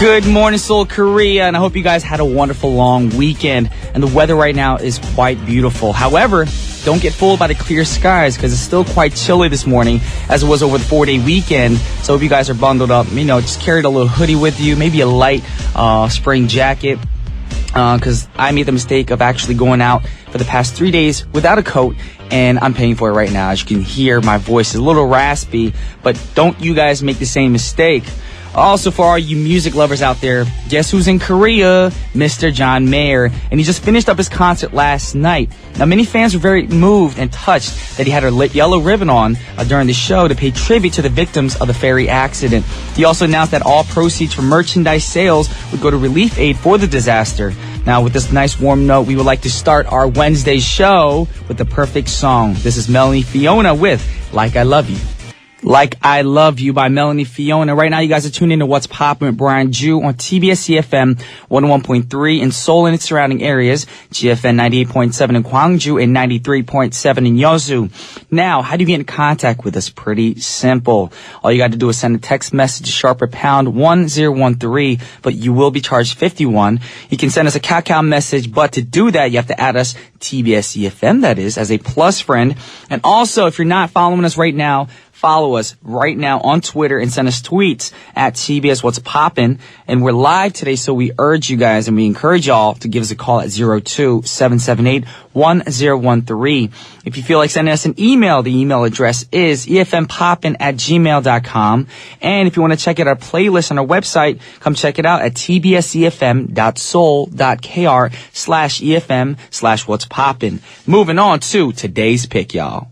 Good morning, Seoul, Korea, and I hope you guys had a wonderful long weekend. And the weather right now is quite beautiful. However, don't get fooled by the clear skies because it's still quite chilly this morning as it was over the 4-day weekend. So I hope you guys are bundled up. You know, just carried a little hoodie with you, maybe a light spring jacket. Because I made the mistake of actually going out for the past 3 days without a coat, and I'm paying for it right now. As you can hear, my voice is a little raspy, but don't you guys make the same mistake. Also, for all you music lovers out there, guess who's in Korea? Mr. John Mayer. And he just finished up his concert last night. Now, many fans were very moved and touched that he had a yellow ribbon on during the show to pay tribute to the victims of the ferry accident. He also announced that all proceeds from merchandise sales would go to relief aid for the disaster. Now, with this nice warm note, we would like to start our Wednesday show with the perfect song. This is Melanie Fiona with Like I Love You. Like I Love You by Melanie Fiona. Right now, you guys are tuned into What's Poppin' with Brian Ju on TBS efm 101.3 in Seoul and its surrounding areas, GFN 98.7 in Gwangju and 93.7 in Yeosu. Now, how do you get in contact with us? Pretty simple. All you got to do is send a text message to sharper pound 1013, but you will be charged 51. You can send us a Kakao message, but to do that, you have to add us TBS efm, that is, as a plus friend. And also, if you're not following us right now, follow us right now on Twitter and send us tweets at TBS What's Poppin'. And we're live today, so we urge you guys and we encourage y'all to give us a call at 02-778-1013. If you feel like sending us an email, the email address is efmpoppin@gmail.com. And if you want to check out our playlist on our website, come check it out at tbsefm.soul.kr/efm/what's poppin'. Moving on to today's pick, y'all.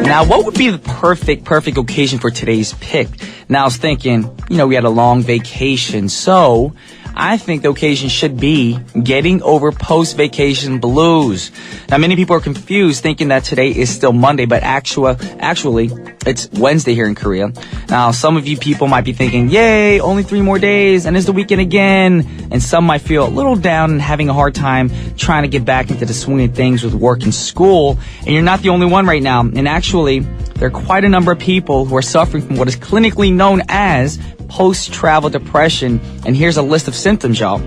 Now, what would be the perfect occasion for today's pick? Now, I was thinking, we had a long vacation, so I think the occasion should be getting over post-vacation blues. Now, many people are confused thinking that today is still Monday, but actually, it's Wednesday here in Korea. Now, some of you people might be thinking, yay, only 3 more days, and it's the weekend again. And some might feel a little down and having a hard time trying to get back into the swing of things with work and school. And you're not the only one right now. And actually, there are quite a number of people who are suffering from what is clinically known as post-travel depression. And here's a list of symptoms, y'all.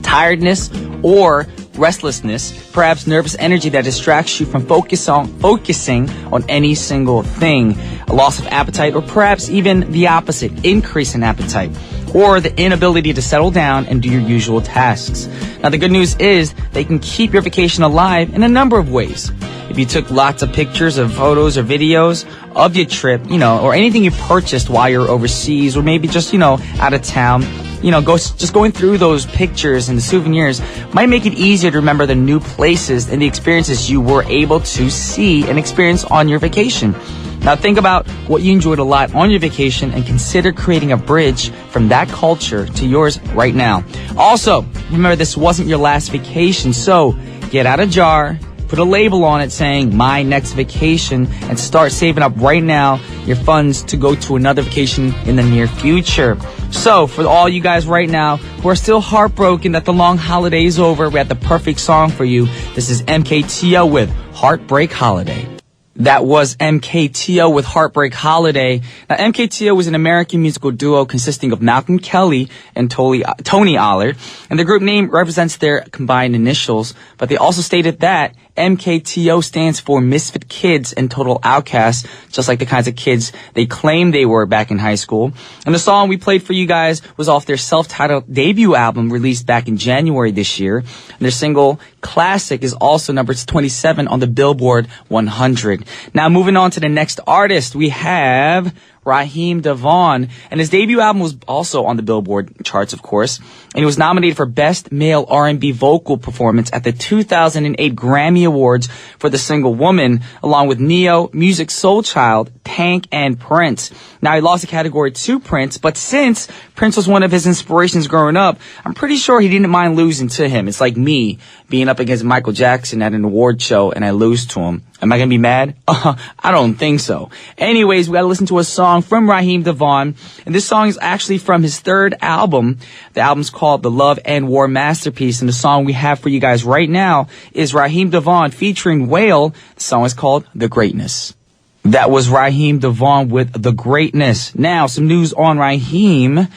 Tiredness or restlessness, perhaps nervous energy that distracts you from focusing on any single thing, a loss of appetite, or perhaps even the opposite, increase in appetite, or the inability to settle down and do your usual tasks. Now, the good news is they can keep your vacation alive in a number of ways. If you took lots of pictures of photos or videos of your trip, or anything you purchased while you're overseas, or maybe just, out of town, just going through those pictures and the souvenirs might make it easier to remember the new places and the experiences you were able to see and experience on your vacation. Now, think about what you enjoyed a lot on your vacation and consider creating a bridge from that culture to yours right now. Also, remember this wasn't your last vacation, so get out a jar, put a label on it saying my next vacation, and start saving up right now your funds to go to another vacation in the near future. So for all you guys right now who are still heartbroken that the long holiday is over, we have the perfect song for you. This is MKTO with Heartbreak Holiday. That was MKTO with Heartbreak Holiday. Now, MKTO was an American musical duo consisting of Malcolm Kelly and Tony Allard. And the group name represents their combined initials, but they also stated that MKTO stands for Misfit Kids and Total Outcasts, just like the kinds of kids they claimed they were back in high school. And the song we played for you guys was off their self-titled debut album released back in January this year. And their single, Classic, is also number 27 on the Billboard 100. Now, moving on to the next artist, we have Raheem DeVaughn, and his debut album was also on the Billboard charts, of course, and he was nominated for Best Male R&B Vocal Performance at the 2008 Grammy Awards for the single Woman, along with Neo, Music Soul Child, Tank, and Prince. Now, he lost the category to Prince, but since Prince was one of his inspirations growing up, I'm pretty sure he didn't mind losing to him. It's like me being up against Michael Jackson at an award show and I lose to him. Am I going to be mad? I don't think so. Anyways, we got to listen to a song from Raheem DeVaughn. And this song is actually from his third album. The album's called The Love and War Masterpiece. And the song we have for you guys right now is Raheem DeVaughn featuring Whale. The song is called The Greatness. That was Raheem DeVaughn with The Greatness. Now, some news on Raheem.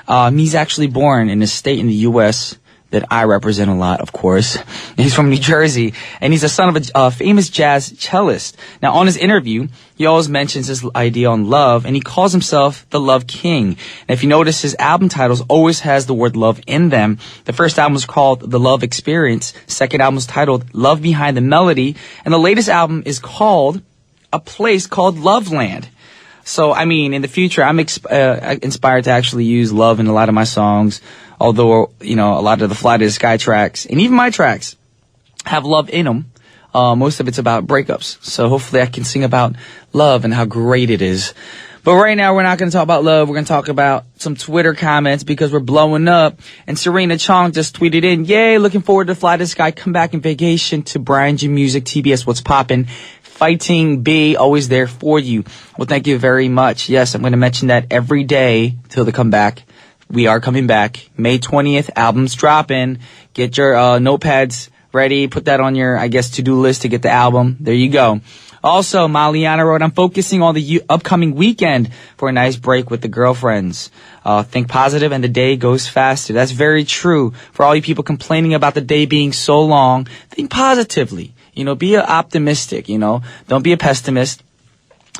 He's actually born in a state in the U.S. that I represent a lot, of course. He's from New Jersey, and he's the son of a famous jazz cellist. Now, on his interview, he always mentions his idea on love, and he calls himself the Love King. And if you notice, his album titles always has the word love in them. The first album was called The Love Experience. Second album was titled Love Behind the Melody. And the latest album is called A Place Called Loveland. So, I mean, in the future, I'm inspired to actually use love in a lot of my songs. Although, you know, a lot of the Fly to the Sky tracks, and even my tracks, have love in them. Most of it's about breakups. So hopefully I can sing about love and how great it is. But right now, we're not going to talk about love. We're going to talk about some Twitter comments because we're blowing up. And Serena Chong just tweeted in, yay, looking forward to Fly to the Sky, come back in vacation to Brian G Music, TBS What's Poppin'. Fighting B, always there for you. Well, thank you very much. Yes, I'm going to mention that every day till they come back. We are coming back. May 20th, album's dropping. Get your notepads ready. Put that on your, I guess, to-do list to get the album. There you go. Also, Maliana wrote, I'm focusing on the upcoming weekend for a nice break with the girlfriends. Think positive and the day goes faster. That's very true. For all you people complaining about the day being so long, think positively. You know, be optimistic, you know. Don't be a pessimist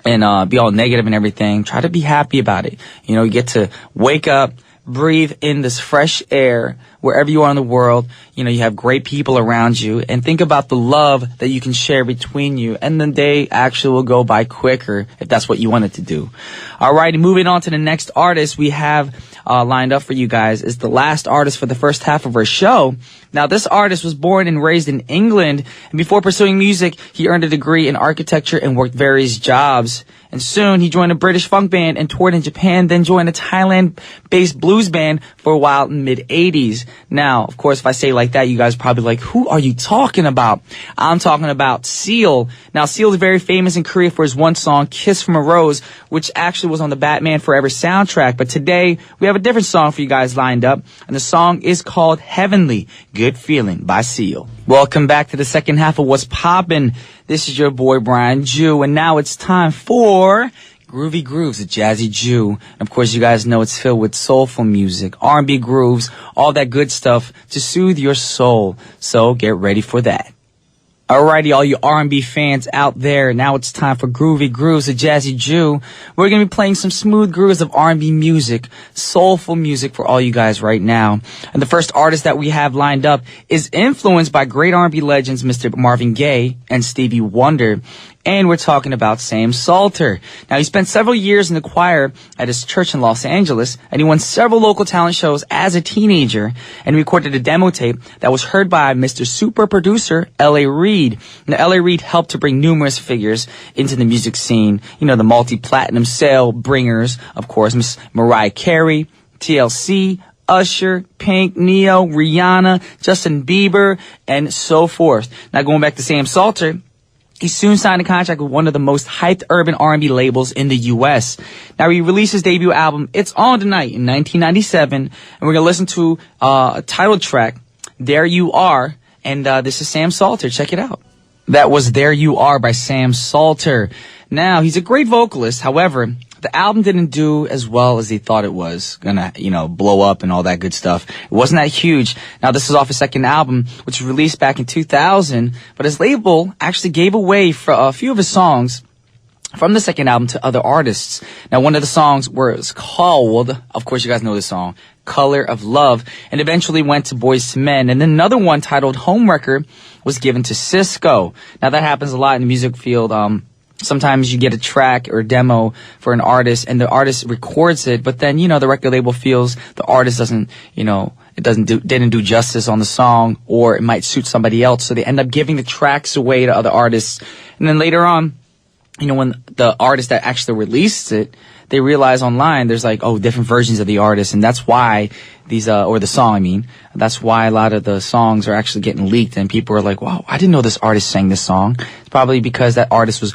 and be all negative and everything. Try to be happy about it. You know, you get to wake up, breathe in this fresh air wherever you are in the world. You know, you have great people around you, and think about the love that you can share between you, and the day actually will go by quicker if that's what you want it to do. All right, moving on to the next artist we have lined up for you guys is the last artist for the first half of our show. Now, this artist was born and raised in England, and before pursuing music, he earned a degree in architecture and worked various jobs. And soon, he joined a British funk band and toured in Japan, then joined a Thailand-based blues band for a while in the mid-'80s. Now, of course, if I say it like that, you guys are probably like, who are you talking about? I'm talking about Seal. Now, Seal is very famous in Korea for his one song, Kiss from a Rose, which actually was on the Batman Forever soundtrack. But today, we have a different song for you guys lined up, and the song is called Heavenly, Good Feeling by Seal. Welcome back to the second half of What's Poppin'. This is your boy, Brian Jew, and now it's time for Groovy Grooves, a Jazzy Jew. And of course, you guys know it's filled with soulful music, R&B grooves, all that good stuff to soothe your soul. So get ready for that. Alrighty, all you R&B fans out there, now it's time for Groovy Grooves, a Jazzy Jew. We're going to be playing some smooth grooves of R&B music, soulful music for all you guys right now. And the first artist that we have lined up is influenced by great R&B legends Mr. Marvin Gaye and Stevie Wonder. And we're talking about Sam Salter. Now, he spent several years in the choir at his church in Los Angeles, and he won several local talent shows as a teenager, and recorded a demo tape that was heard by Mr. Super Producer L.A. Reid. Now, L.A. Reid helped to bring numerous figures into the music scene. You know, the multi-platinum sale bringers, of course, Miss Mariah Carey, TLC, Usher, Pink, Neo, Rihanna, Justin Bieber, and so forth. Now, going back to Sam Salter, he soon signed a contract with one of the most hyped urban R&B labels in the U.S. Now, he released his debut album, It's On Tonight, in 1997, and we're going to listen to a title track, There You Are, and this is Sam Salter. Check it out. That was There You Are by Sam Salter. Now, he's a great vocalist. However, the album didn't do as well as he thought it was gonna, you know, blow up and all that good stuff. It wasn't that huge. Now, this is off his second album, which was released back in 2000, but his label actually gave away for a few of his songs from the second album to other artists. Now, one of the songs was called, of course you guys know this song, Color of Love, and eventually went to Boyz II Men. And then another one titled Homewrecker was given to Cisco. Now, that happens a lot in the music field. Sometimes you get a track or a demo for an artist and the artist records it, but then, you know, the record label feels the artist doesn't, you know, didn't do justice on the song, or it might suit somebody else. So they end up giving the tracks away to other artists. And then later on, you know, when the artist that actually released it, they realize online there's like, oh, different versions of the artist, and that's why these, or the song, I mean, that's why a lot of the songs are actually getting leaked, and people are like, wow, I didn't know this artist sang this song. It's probably because that artist was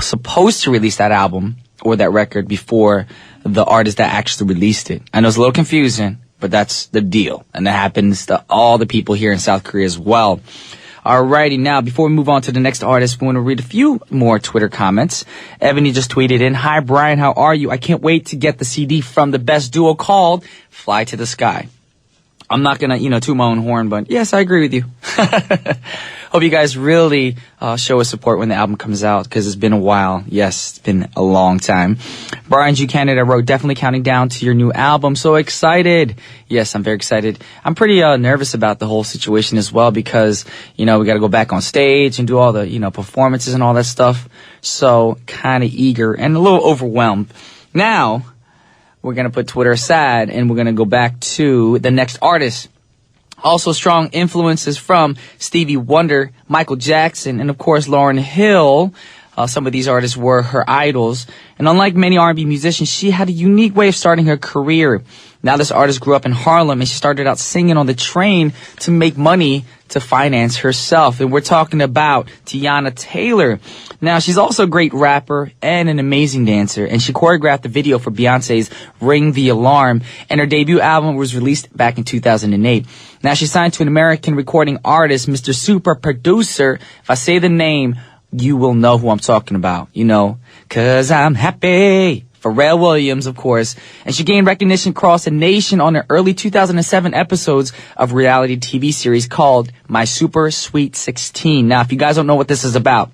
supposed to release that album or that record before the artist that actually released it. I know it's a little confusing, but that's the deal, and that happens to all the people here in South Korea as well. Alrighty, now before we move on to the next artist, we want to read a few more Twitter comments. Ebony just tweeted in, "Hi Brian, how are you? I can't wait to get the CD from the best duo called Fly to the Sky." I'm not gonna, toot my own horn, but yes, I agree with you. Hope you guys really show us support when the album comes out, because it's been a while. Yes, it's been a long time. Brian G. Canada wrote, "Definitely counting down to your new album. So excited." Yes, I'm very excited. I'm pretty nervous about the whole situation as well, because, we got to go back on stage and do all the, performances and all that stuff. So kind of eager and a little overwhelmed. Now, we're going to put Twitter aside and we're going to go back to the next artist. Also strong influences from Stevie Wonder, Michael Jackson, and of course Lauryn Hill. Some of these artists were her idols. And unlike many R&B musicians, she had a unique way of starting her career. Now this artist grew up in Harlem and she started out singing on the train to make money to finance herself. And we're talking about Teyana Taylor. Now she's also a great rapper and an amazing dancer. And she choreographed the video for Beyonce's Ring the Alarm. And her debut album was released back in 2008. Now she's signed to an American recording artist, Mr. Super Producer. If I say the name, you will know who I'm talking about. 'Cause I'm happy. Pharrell Williams, of course. And she gained recognition across the nation on her early 2007 episodes of reality TV series called My Super Sweet 16. Now, if you guys don't know what this is about,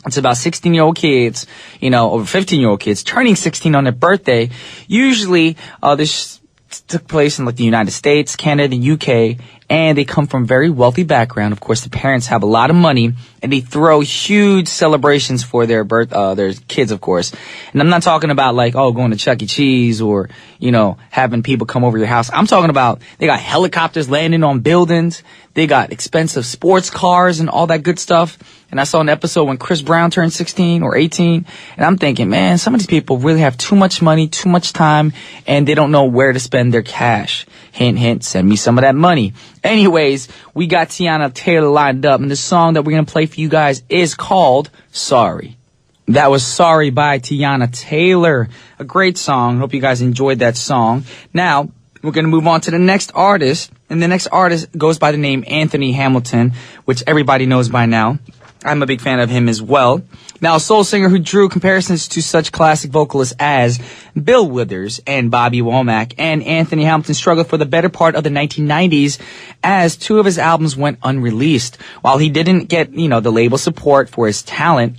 it's about 16-year-old kids, over 15-year-old kids turning 16 on their birthday. Usually, this took place in the United States, Canada, the UK, and they come from very wealthy background. Of course, the parents have a lot of money, and they throw huge celebrations for their their kids, of course. And I'm not talking about going to Chuck E. Cheese or, having people come over your house. I'm talking about they got helicopters landing on buildings. They got expensive sports cars and all that good stuff. And I saw an episode when Chris Brown turned 16 or 18. And I'm thinking, man, some of these people really have too much money, too much time, and they don't know where to spend their cash. Hint, hint, send me some of that money. Anyways, we got Teyana Taylor lined up, and the song that we're going to play for you guys is called Sorry. That was Sorry by Teyana Taylor. A great song. Hope you guys enjoyed that song. Now, we're going to move on to the next artist, and the next artist goes by the name Anthony Hamilton, which everybody knows by now. I'm a big fan of him as well. Now, a soul singer who drew comparisons to such classic vocalists as Bill Withers and Bobby Womack, and Anthony Hamilton struggled for the better part of the 1990s as two of his albums went unreleased. While he didn't get, the label support for his talent,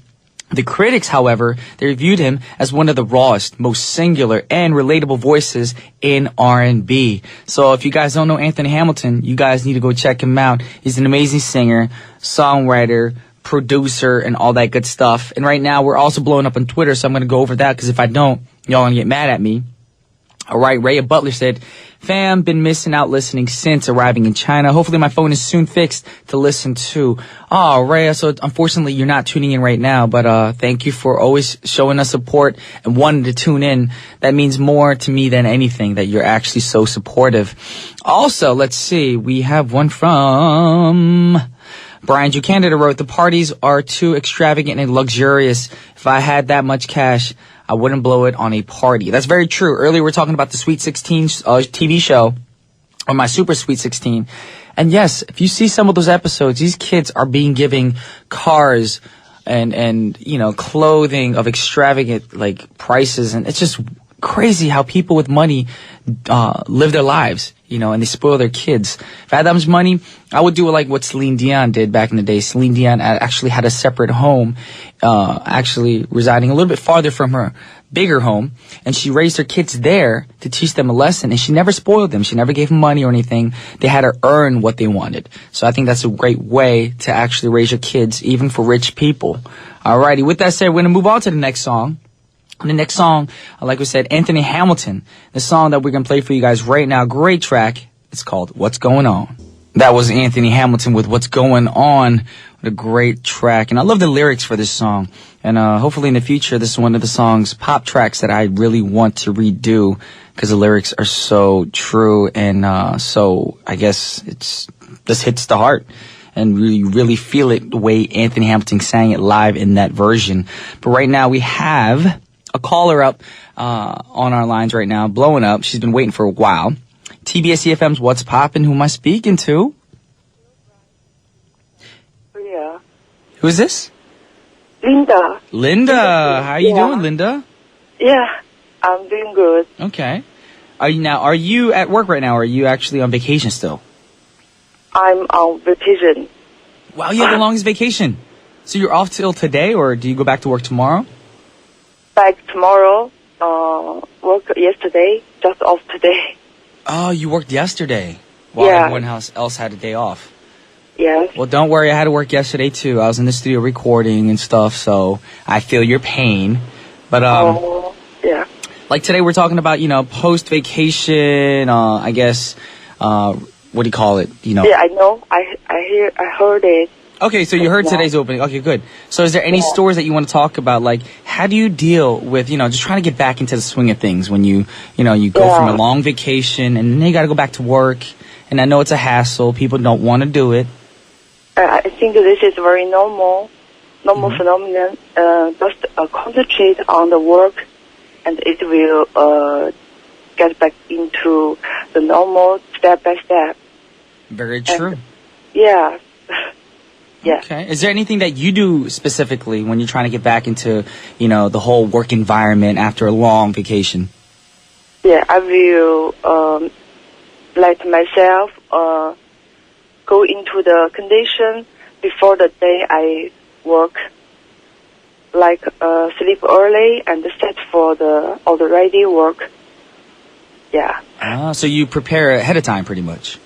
the critics, however, they reviewed him as one of the rawest, most singular, and relatable voices in R&B. So if you guys don't know Anthony Hamilton, you guys need to go check him out. He's an amazing singer, songwriter, producer, and all that good stuff. And right now, we're also blowing up on Twitter, so I'm going to go over that, because if I don't, y'all going to get mad at me. All right, Raya Butler said, "Fam, been missing out listening since arriving in China. Hopefully my phone is soon fixed to listen to." Oh, Raya, so unfortunately you're not tuning in right now, but thank you for always showing us support and wanting to tune in. That means more to me than anything, that you're actually so supportive. Also, let's see, we have one from Brian G. Canada wrote, "The parties are too extravagant and luxurious. If I had that much cash, I wouldn't blow it on a party." That's very true. Earlier, we were talking about the Sweet 16 TV show, or My Super Sweet 16. And yes, if you see some of those episodes, these kids are being given cars and clothing of extravagant, prices. And it's just crazy how people with money live their lives, and they spoil their kids. If I had that much money, I would do what Celine Dion did back in the day. Celine Dion actually had a separate home, actually residing a little bit farther from her bigger home, and she raised her kids there to teach them a lesson, and she never spoiled them. She never gave them money or anything. They had to earn what they wanted. So I think that's a great way to actually raise your kids, even for rich people. Alrighty, with that said, we're going to move on to the next song. The next song, like we said, Anthony Hamilton. The song that we're going to play for you guys right now, great track. It's called What's Going On. That was Anthony Hamilton with What's Going On. What a great track. And I love the lyrics for this song. And hopefully in the future, this is one of the song's pop tracks that I really want to redo, because the lyrics are so true. And so I guess this hits the heart. And you really feel it the way Anthony Hamilton sang it live in that version. But right now we have a caller up on our lines right now, blowing up. She's been waiting for a while. TBS efm's What's Poppin'? Who am I speaking to? Who's this? Linda. Linda. How are you doing, Linda? Yeah, I'm doing good. Okay. Are you at work right now, or are you actually on vacation still? I'm on vacation. Wow, you have the longest vacation. So you're off till today, or do you go back to work tomorrow? Back tomorrow. Work yesterday, just off today. Oh, you worked yesterday while everyone else had a day off. Yes. Well, don't worry. I had to work yesterday, too. I was in the studio recording and stuff, so I feel your pain. But, yeah. like today we're talking about, post-vacation, I guess, what do you call it? Yeah, I know. I heard it. Okay, so you heard today's opening. Okay, good. So is there any stories that you want to talk about? Like, how do you deal with, just trying to get back into the swing of things when you go from a long vacation and then you got to go back to work. And I know it's a hassle. People don't want to do it. I think this is very normal phenomenon. Just concentrate on the work and it will get back into the normal step by step. Very true. And, yeah. Yeah. Okay. Is there anything that you do specifically when you're trying to get back into, the whole work environment after a long vacation? Yeah, I will let myself go into the condition before the day I work. Like sleep early and set for the already work. Yeah. So you prepare ahead of time pretty much.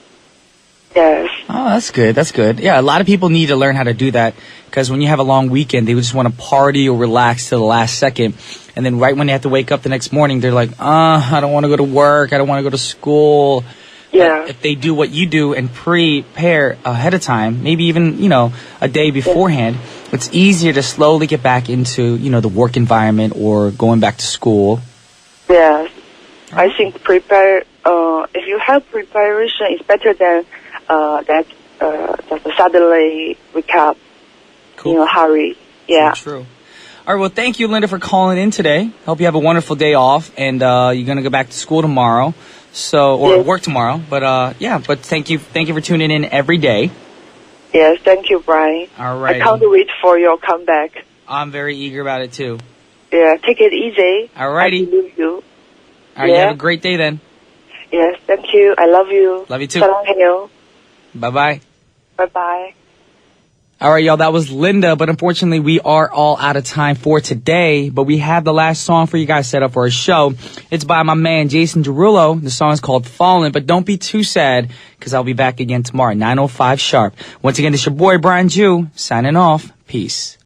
Yes. Oh, that's good. That's good. Yeah, a lot of people need to learn how to do that because when you have a long weekend, they just want to party or relax till the last second. And then right when they have to wake up the next morning, they're like, I don't want to go to work. I don't want to go to school. Yeah. But if they do what you do and prepare ahead of time, maybe even, a day beforehand, it's easier to slowly get back into, the work environment or going back to school. Yes. I think if you have preparation, it's better than just suddenly wake up in a hurry. Yeah. So true. All right, well, thank you, Linda, for calling in today. Hope you have a wonderful day off, and you're going to go back to school tomorrow, or work tomorrow. But, but thank you for tuning in every day. Yes, thank you, Brian. All right. I can't wait for your comeback. I'm very eager about it, too. Yeah, take it easy. All righty. I believe you. All right, you have a great day then. Yes, thank you. I love you. Love you, too. 사랑해요. Bye-bye. Bye-bye. All right, y'all, that was Linda, but unfortunately we are all out of time for today, but we have the last song for you guys set up for our show. It's by my man, Jason Derulo. The song is called Fallen, but don't be too sad, because I'll be back again tomorrow at 9:05 sharp. Once again, it's your boy, Brian Jew, signing off. Peace.